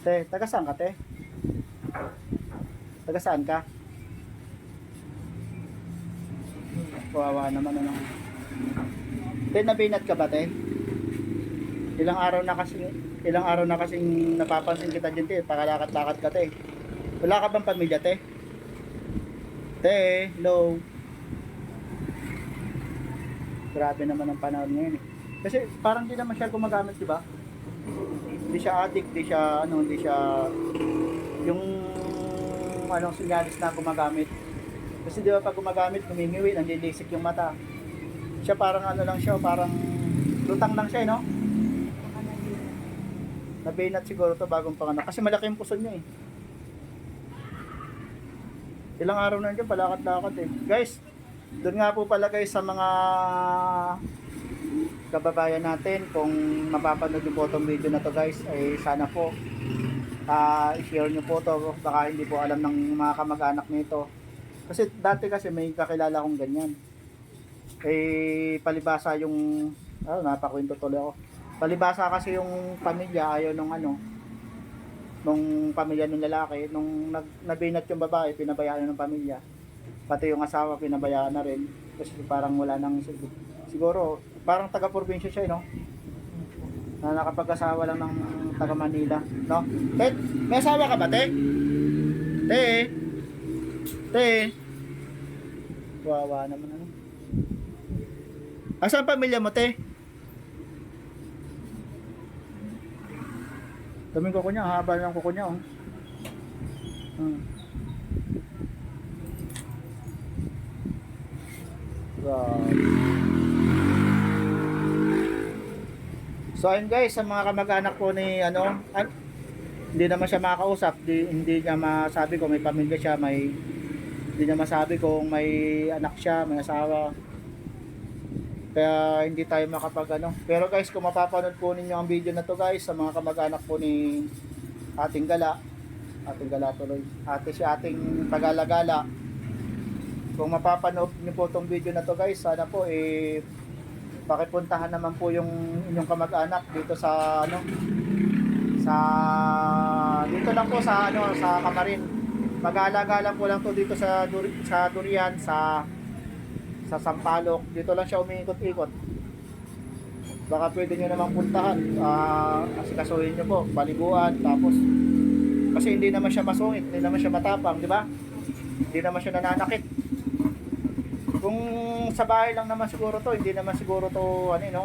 Te, taga saan ka, te? Taga saan ka? Kawawa naman, ano. Te, nabinat ka ba, te? Ilang araw na kasing napapansin kita dyan, te. Pakalakad-lakad ka, te. Wala ka bang pamilya, te? Te, hello. Grabe naman ang panahon ngayon, eh. Kasi parang di naman siya gumagamit, di ba? Hindi siya addict, hindi siya yung anong sinyalis na gumagamit. Kasi di ba pag gumagamit, ngumingiwi, nanlilisik yung mata. Siya parang ano lang siya, parang lutang lang siya, no? Nabinat siguro to bagong panganak. Kasi malaki yung puso niya, eh. Ilang araw na dyan, palakad-lakad, eh. Guys, doon nga po pala guys sa mga kababayan natin, kung mapapanood nyo po itong video na to guys, ay sana po i-share nyo po to, baka hindi po alam ng mga kamag-anak nito. Kasi dati kasi may kakilala kong ganyan, eh palibasa yung napakwento tuloy ako, palibasa kasi yung pamilya ayaw nung pamilya ng lalaki, nung nabinat yung babae, pinabayaan ng pamilya, pati yung asawa pinabayaan na rin, kasi parang wala nang siguro, parang taga-probinsya siya, no? Na nakapag-asawa lang ng taga Manila, no? Te, may asawa ka ba, te? Te. Wawa naman, ano? Asan pamilya mo, te? Daming kuko niya, haba ng kuko niya, oh. So ayun guys, sa mga kamag-anak po ni hindi naman siya makakausap, hindi niya masabi kung may pamilya siya, hindi niya masabi kung may anak siya, may asawa. Kaya hindi tayo Pero guys, kung mapapanood po ninyo ang video na to guys, sa mga kamag-anak po ni ating gala tuloy, ating pag-alagala. Kung mapapanood niyo po itong video na to guys, sana po pakipuntahan naman po yung inyong kamag-anak dito dito lang po sa Camarin. Mag-aalaga lang po lang to dito sa Durian, sa Sampaloc. Dito lang siya umiikot-ikot. Baka pwede nyo namang puntahan, asikasuhin nyo po, paliguan, tapos kasi hindi naman siya masungit, hindi naman siya matapang, di ba? Hindi naman siya nananakit. Kung sa bahay lang naman siguro to, hindi naman siguro to ayun,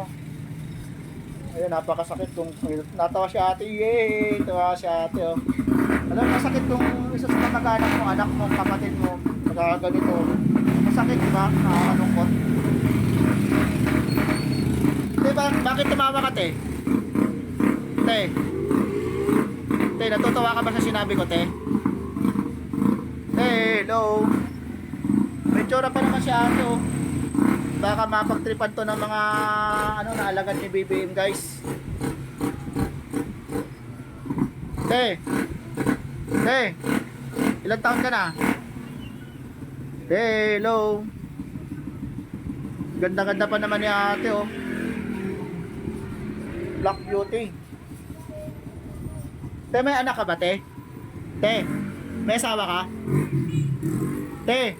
napakasakit kung natawa si ate, tawa si ate, oh. Alam, masakit kung isa sa kamag-anak mo, anak mo, kapatid mo, ganito. Masakit, di ba? Nakakalungkot. Diba, bakit tumawa ka, te? Te, natutuwa ka ba sa sinabi ko, te? Hello. May tsura pa naman si ate, oh. Baka mapagtripan to ng mga naalagad ni BBM guys. Te, ilang taon ka na? Hello. Ganda-ganda pa naman ni ate, oh. Black beauty. Te, may anak ka ba, te? May asawa ka? Te,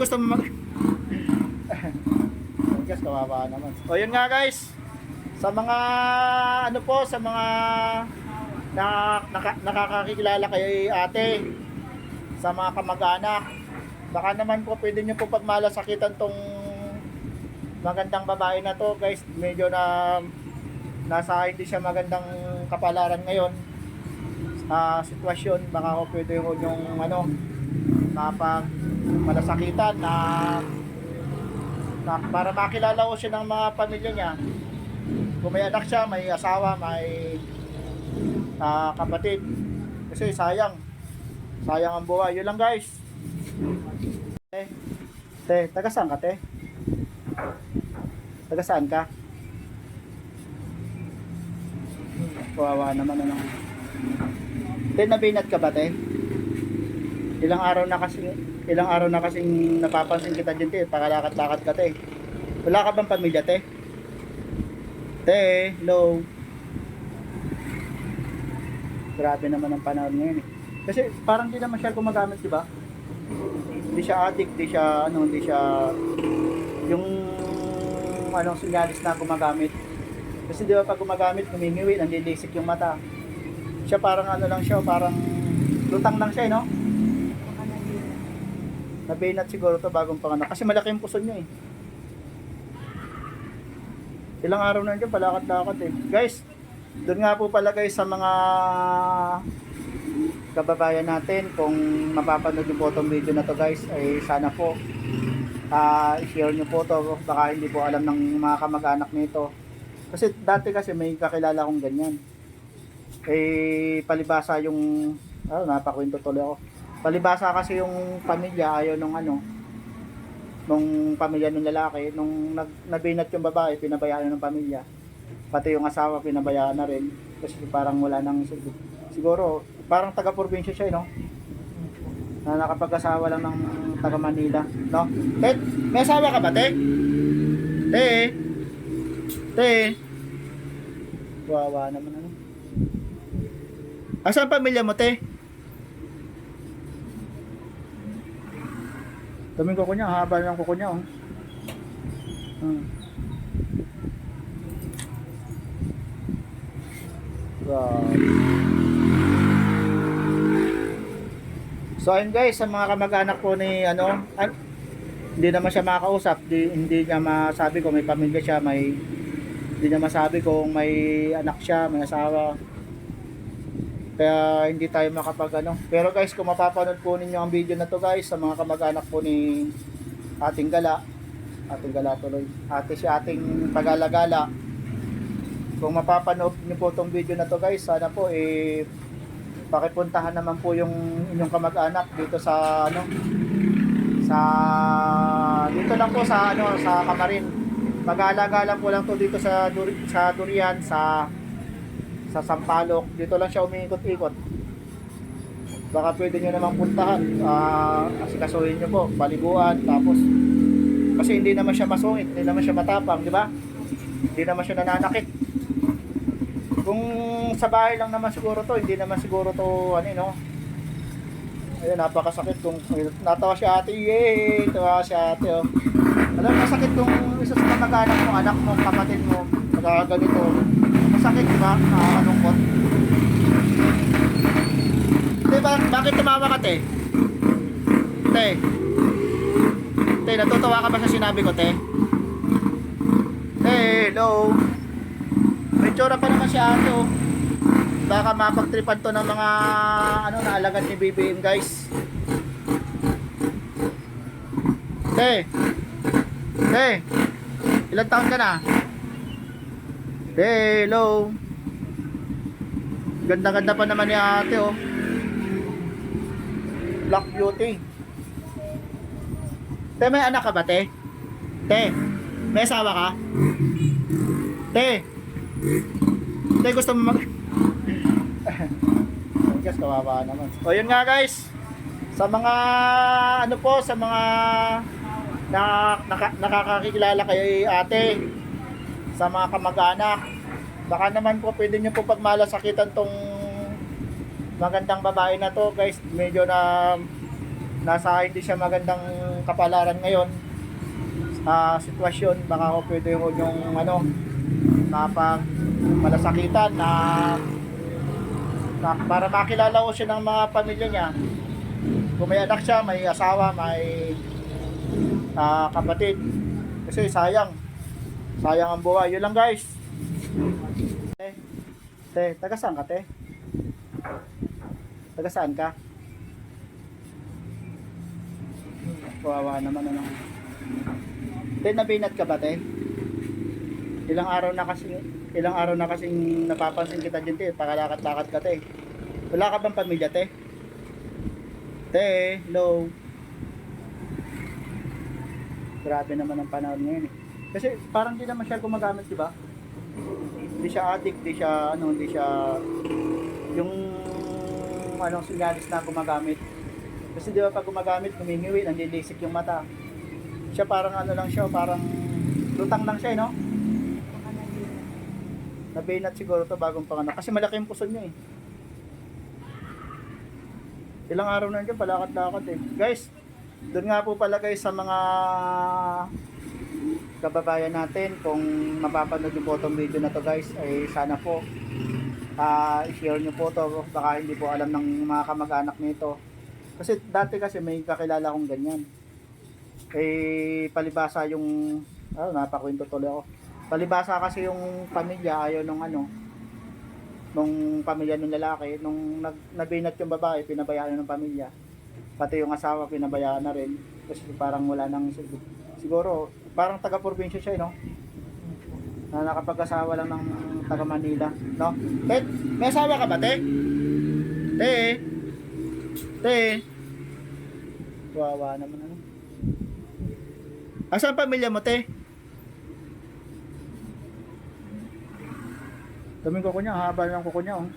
gusto mo guys, kawawa naman. O yun nga guys, sa mga sa mga nakakakilala kay ate, sa mga kamag-anak, baka naman po pwede nyo po pagmalasakitan tong magandang babae na to guys. Medyo nasa hindi siya magandang kapalaran ngayon, sitwasyon. Baka po pwede ko yung malasakitan na para makilala ko siya ng mga pamilya niya. Kung may anak siya, may asawa, may kapatid. Kasi sayang ang buhay. Yun lang guys. Te, taga saan ka, te? Taga saan ka? Kawawa naman, ano. Te, nabinat ka ba, te? Ilang araw na kasing napapansin kita dyan, te. Pakalakad-lakad ka, te. Wala ka bang pamilya, te? Te, hello. Grabe naman ang panahon ngayon eh. Kasi parang di naman siya gumagamit, di ba? Hindi siya addict, hindi siya yung sinyalis na gumagamit. Kasi di ba pag gumagamit, humingiwi, nanlilisik yung mata. Siya parang lang siya, parang lutang lang siya, no? Nabinat siguro to bagong panganak. Kasi malaki yung puso niya eh. Ilang araw na dyan, palakad-lakad eh. Guys, doon nga po pala guys sa mga kababayan natin, kung mapapanood nyo po itong video na to guys, ay sana po i-share nyo po to. Baka hindi po alam ng mga kamag-anak nito. Kasi dati kasi may kakilala kong ganyan. Palibasa yung, napakwento tuloy ako. Palibasa kasi yung pamilya, ayaw nung pamilya ng lalaki, nung nabinat yung babae, pinabayaan ng pamilya. Pati yung asawa, pinabayaan na rin. Kasi parang wala nang, siguro, parang taga-probinsya siya, no? Na nakapag-asawa lang ng taga-Manila, no? Te, may asawa ka ba, te? Te. Wawa naman, ano? Asan ang pamilya mo, te? Daming kuko niya, haba ng kuko niya, oh. Wow. So ayun guys, sa mga kamag-anak po ni hindi naman siya makakausap, hindi niya masabi kung may pamilya siya, hindi niya masabi kung may anak siya, may asawa. Kaya hindi tayo Pero guys, kung mapapanood po ninyo ang video na to guys, sa mga kamag-anak po ni ating gala tuloy, si ating pag-alagala, kung mapapanood niyo po tong video na to guys, sana po pakipuntahan naman po yung inyong kamag-anak dito sa dito lang po sa Camarin. Mag-aalaga lang po lang to dito sa Durian, sa Sampaloc. Dito lang siya umiikot-ikot. Baka pwede nyo namang puntahan, asikasuhin nyo po, paliguan, tapos kasi hindi naman siya masungit, hindi naman siya matapang, di ba? Hindi naman siya nananakit. Kung sa bahay lang naman siguro to, hindi naman siguro to ayun, napakasakit kung natawa si ate, tawa si ate, oh. Alam mo, masakit kung isa sa kamag-anak mo, anak mo, kapatid mo, ganito. Masakit, di ba? Nakakalungkot. Bakit tumawa ka, te? Te, natutuwa ka ba sa sinabi ko, te? Hello. May tsura pa naman si ate, oh. Baka mapagtripan to ng mga naalagad ni BBM, guys. Te, ilang taon ka na? Hello. Ganda-ganda pa naman ni ate, oh. Black beauty. Te, may anak ka ba, te? Te, may asawa ka? Te, gusto mo guys, kawawa naman. O yun nga guys, sa mga sa mga nakakakilala kay ate, sa mga kamag-anak, baka naman po pwede nyo po pagmalasakitan tong magandang babae na to guys. Medyo nasa hindi siya magandang kapalaran ngayon, sitwasyon. Baka po pwede ho yung mapagmalasakitan na para makilala ko siya ng mga pamilya niya. Kung may anak siya, may asawa, may kapatid. Kasi sayang ang buhay. Yun lang guys. Taga saan ka, te? Taga saan ka? Kawawa naman, Te, nabinat ka ba, te? Ilang araw na kasing napapansin kita dyan, te. Pakalakad-lakad ka, te. Wala ka bang pamilya, te? Te, hello. Grabe naman ang panahon ngayon eh. Kasi parang di naman siya gumagamit, di ba? Hindi siya addict, hindi siya yung sinyalis na gumagamit. Kasi di ba pag gumagamit, humingiwi, nanlilisik yung mata. Siya parang lang siya, parang lutang lang siya, no? Nabinat siguro to bagong panganak. Kasi malaki yung puso niya eh. Ilang araw na dyan, palakad-lakad eh. Guys, doon nga po pala guys sa mga kababayan natin, kung mapapanood niyo po itong video na to guys, ay sana po i-share niyo po to, baka hindi po alam ng mga kamag-anak nito. Kasi dati kasi may kakilala kong ganyan. Eh palibasa yung napakwento tuloy ako. Palibasa kasi yung pamilya ayaw nung nung pamilya ng lalaki, nung nabinat yung babae, pinabayaan ng pamilya. Pati yung asawa pinabayaan na rin kasi parang wala nang siguro parang taga-probinsya siya, no? Na nakapag-asawa lang ng taga Manila, no? Te, may asawa ka ba, te? Te. Wawa naman ano. Asan pamilya mo, te? Daming kuko niya, haba ng kuko niya, oh.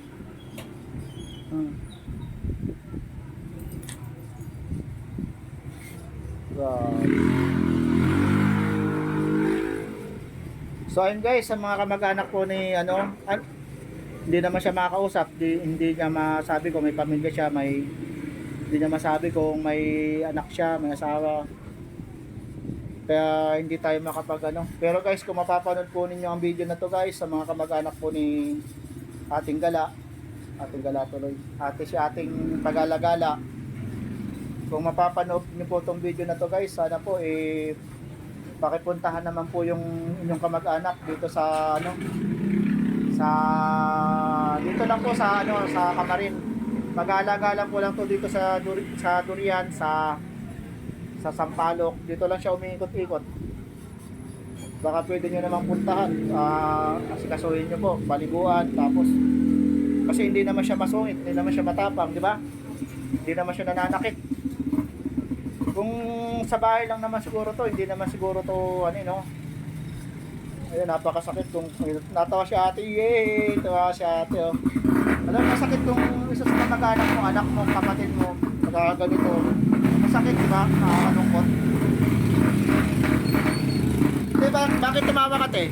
Wow. So ayun guys, sa mga kamag-anak po ni hindi naman siya makakausap, hindi niya masabi kung may pamilya siya, hindi niya masabi kung may anak siya, may asawa. Kaya hindi tayo makapag Pero guys, kung mapapanood po ninyo ang video na to guys, sa mga kamag-anak po ni ating gala tuloy, si ating pag-alagala. Kung mapapanood niyo po itong video na to guys, sana po pakipuntahan naman po yung inyong kamag-anak dito sa dito lang po sa sa Camarin. Mag-aalaga lang po lang to dito sa Durian, sa Sampaloc. Dito lang siya umiikot-ikot. Baka pwede nyo namang puntahan, asikasuhin nyo po, paliguan, tapos kasi hindi naman siya masungit, hindi naman siya matapang, di ba? Hindi naman siya nananakit. Kung sa bahay lang naman siguro to, hindi naman siguro to ayun, napakasakit kung natawa si ate, tawa si ate, oh. Alam mo, masakit kung isa sa kamag-anak mo, anak mo, kapatid mo, magkaganito. Masakit, di ba? Nakakalungkot. Bakit tumawa ka, te?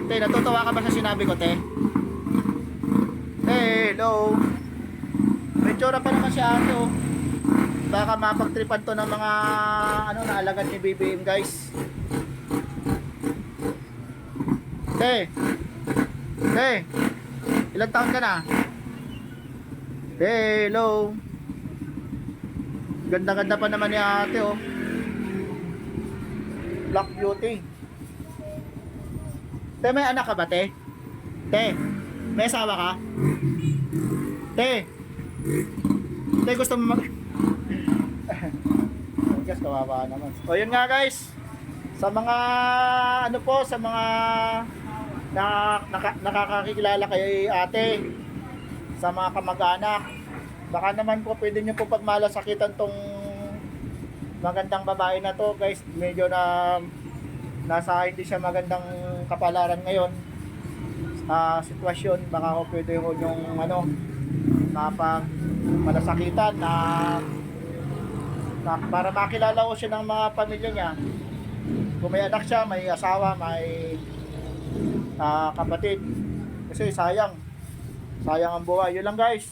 Te, natutuwa ka ba sa sinabi ko, te? Hello. May tsura pa naman si ate, oh. Baka mapagtripan to ng mga naalagad ni BBM, guys. Te, ilang taon ka na? Hello. Ganda-ganda pa naman ni ate, oh. Black beauty. Te, may anak ka ba, te? Te, may asawa ka? Te, gusto mo guys, kawawa naman. O yun nga guys, sa mga sa mga nakakakilala kay ate, sa mga kamag-anak, baka naman po pwede nyo po pagmalasakitan tong magandang babae na to guys. Medyo nasa hindi siya magandang kapalaran ngayon, sitwasyon. Baka po pwede ko yung malasakitan na para makilala ko siya ng mga pamilya niya. Kung may anak siya, may asawa, may kapatid. Kasi sayang ang buhay. Yun lang guys.